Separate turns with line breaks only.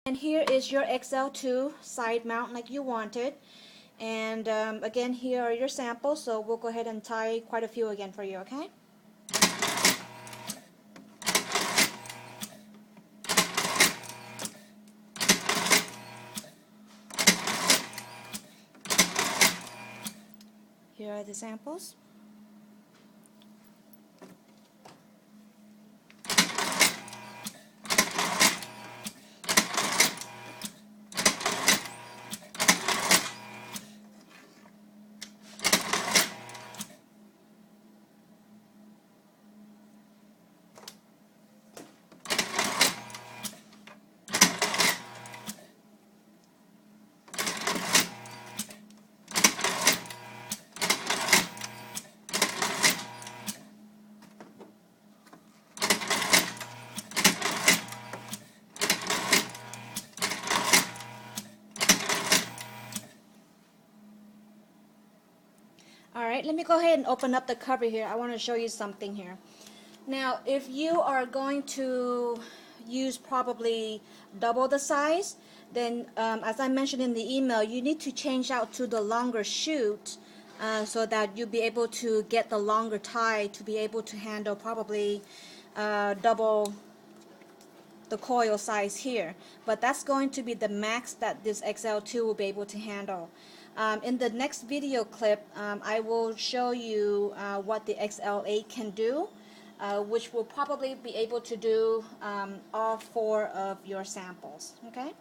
And here is your XL-2 side mount like you wanted. And again, here are your samples, so we'll go ahead and tie quite a few again for you, okay? Here are the samples. Alright, let me go ahead and open up the cover here. I want to show you something here. Now, if you are going to use probably double the size, then as I mentioned in the email, you need to change out to the longer chute so that you'll be able to get the longer tie to be able to handle probably double the coil size here. But that's going to be the max that this XL2 will be able to handle. In the next video clip, I will show you what the XL8 can do, which will probably be able to do all 4 of your samples. Okay?